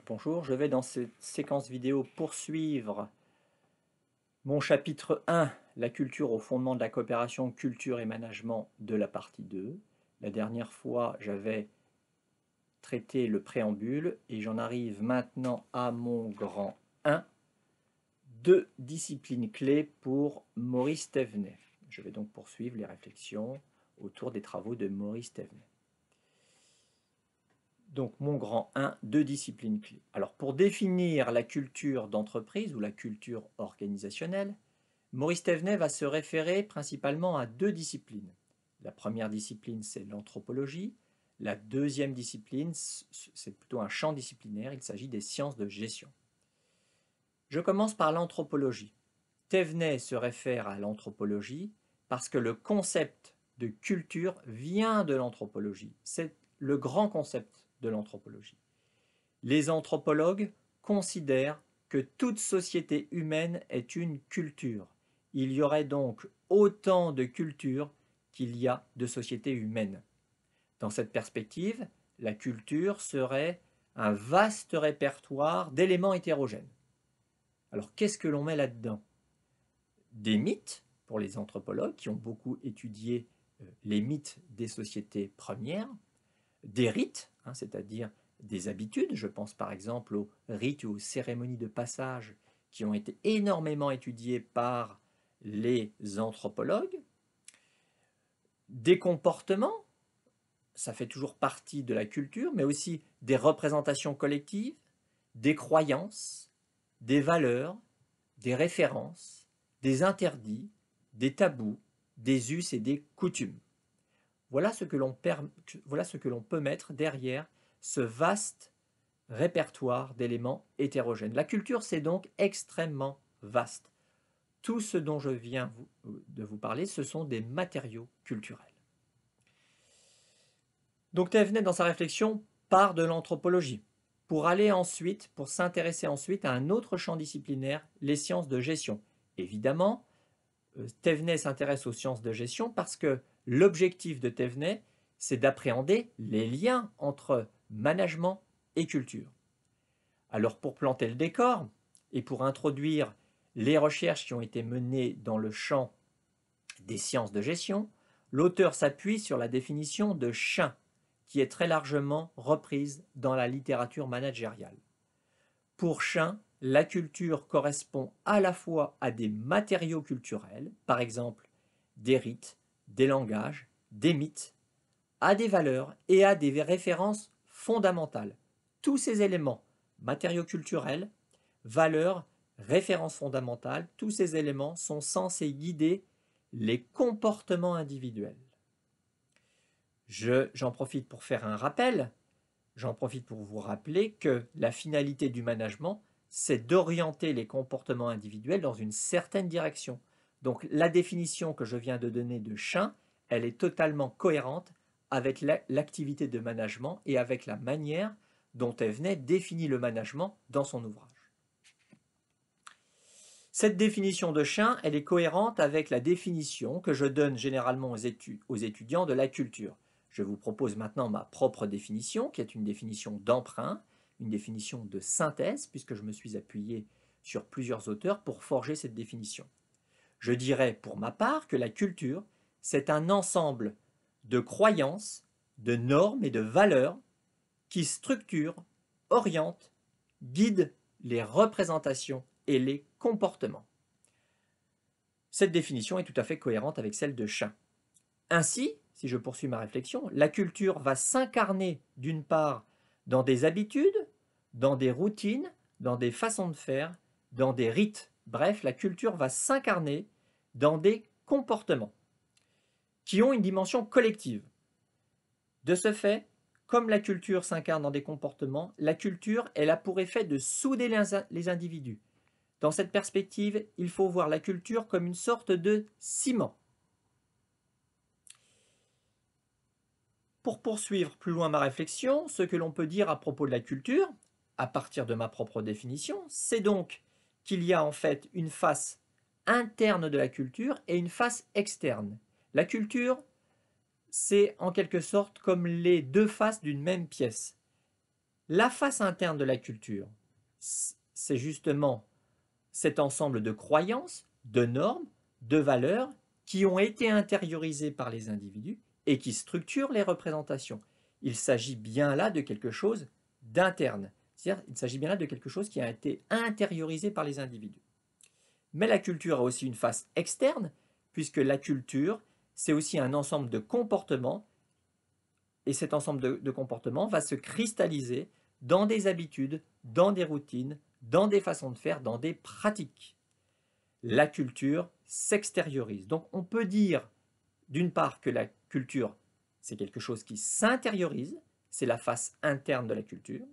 Bonjour, je vais dans cette séquence vidéo poursuivre mon chapitre 1, la culture au fondement de la coopération, culture et management de la partie 2. La dernière fois, j'avais traité le préambule et j'en arrive maintenant à mon grand 1, deux disciplines clés pour Maurice Thévenet. Je vais donc poursuivre les réflexions autour des travaux de Maurice Thévenet. Donc mon grand 1, deux disciplines clés. Alors pour définir la culture d'entreprise ou la culture organisationnelle, Maurice Thévenet va se référer principalement à deux disciplines. La première discipline, c'est l'anthropologie. La deuxième discipline, c'est plutôt un champ disciplinaire, il s'agit des sciences de gestion. Je commence par l'anthropologie. Thévenet se réfère à l'anthropologie parce que le concept de culture vient de l'anthropologie. C'est le grand concept de l'anthropologie. Les anthropologues considèrent que toute société humaine est une culture. Il y aurait donc autant de cultures qu'il y a de sociétés humaines. Dans cette perspective, la culture serait un vaste répertoire d'éléments hétérogènes. Alors qu'est-ce que l'on met là-dedans? Des mythes, pour les anthropologues qui ont beaucoup étudié les mythes des sociétés premières, des rites, c'est-à-dire des habitudes, je pense par exemple aux rites ou aux cérémonies de passage qui ont été énormément étudiées par les anthropologues, des comportements, ça fait toujours partie de la culture, mais aussi des représentations collectives, des croyances, des valeurs, des références, des interdits, des tabous, des us et des coutumes. Voilà ce que l'on peut mettre derrière ce vaste répertoire d'éléments hétérogènes. La culture, c'est donc extrêmement vaste. Tout ce dont je viens de vous parler, ce sont des matériaux culturels. Donc Thévenet, dans sa réflexion, part de l'anthropologie pour s'intéresser ensuite à un autre champ disciplinaire, les sciences de gestion. Évidemment, Thévenet s'intéresse aux sciences de gestion parce que l'objectif de Thévenet, c'est d'appréhender les liens entre management et culture. Alors pour planter le décor et pour introduire les recherches qui ont été menées dans le champ des sciences de gestion, l'auteur s'appuie sur la définition de Schein, qui est très largement reprise dans la littérature managériale. Pour Schein, la culture correspond à la fois à des matériaux culturels, par exemple des rites, des langages, des mythes, à des valeurs et à des références fondamentales. Tous ces éléments, matériaux culturels, valeurs, références fondamentales, tous ces éléments sont censés guider les comportements individuels. J'en profite pour faire un rappel, j'en profite pour vous rappeler que la finalité du management, c'est d'orienter les comportements individuels dans une certaine direction. Donc la définition que je viens de donner de Schein, elle est totalement cohérente avec l'activité de management et avec la manière dont Thévenet définit le management dans son ouvrage. Cette définition de Schein, elle est cohérente avec la définition que je donne généralement aux étudiants de la culture. Je vous propose maintenant ma propre définition, qui est une définition d'emprunt, une définition de synthèse, puisque je me suis appuyé sur plusieurs auteurs pour forger cette définition. Je dirais pour ma part que la culture, c'est un ensemble de croyances, de normes et de valeurs qui structurent, orientent, guident les représentations et les comportements. Cette définition est tout à fait cohérente avec celle de Schein. Ainsi, si je poursuis ma réflexion, la culture va s'incarner d'une part dans des habitudes, dans des routines, dans des façons de faire, dans des rites. Bref, la culture va s'incarner dans des comportements qui ont une dimension collective. De ce fait, comme la culture s'incarne dans des comportements, la culture, elle a pour effet de souder les individus. Dans cette perspective, il faut voir la culture comme une sorte de ciment. Pour poursuivre plus loin ma réflexion, ce que l'on peut dire à propos de la culture, à partir de ma propre définition, c'est donc qu'il y a en fait une face interne de la culture et une face externe. La culture, c'est en quelque sorte comme les deux faces d'une même pièce. La face interne de la culture, c'est justement cet ensemble de croyances, de normes, de valeurs qui ont été intériorisées par les individus et qui structurent les représentations. Il s'agit bien là de quelque chose d'interne. C'est-à-dire, il s'agit bien là de quelque chose qui a été intériorisé par les individus. Mais la culture a aussi une face externe, puisque la culture, c'est aussi un ensemble de comportements, et cet ensemble de comportements va se cristalliser dans des habitudes, dans des routines, dans des façons de faire, dans des pratiques. La culture s'extériorise. Donc on peut dire d'une part que la culture, c'est quelque chose qui s'intériorise, c'est la face interne de la culture,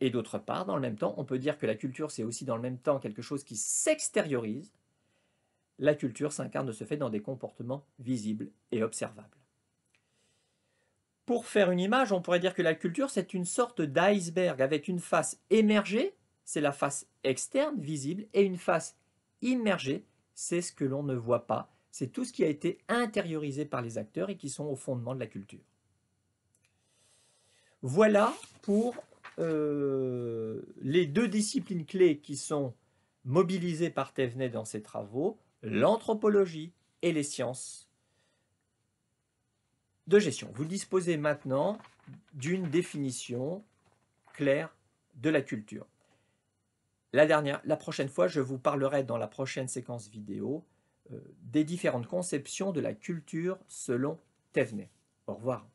et d'autre part, dans le même temps, on peut dire que la culture, c'est aussi dans le même temps quelque chose qui s'extériorise. La culture s'incarne de ce fait dans des comportements visibles et observables. Pour faire une image, on pourrait dire que la culture, c'est une sorte d'iceberg avec une face émergée, c'est la face externe, visible, et une face immergée, c'est ce que l'on ne voit pas, c'est tout ce qui a été intériorisé par les acteurs et qui sont au fondement de la culture. Voilà pour les deux disciplines clés qui sont mobilisées par Thévenet dans ses travaux, l'anthropologie et les sciences de gestion. Vous disposez maintenant d'une définition claire de la culture. La prochaine fois, je vous parlerai dans la prochaine séquence vidéo des différentes conceptions de la culture selon Thévenet. Au revoir.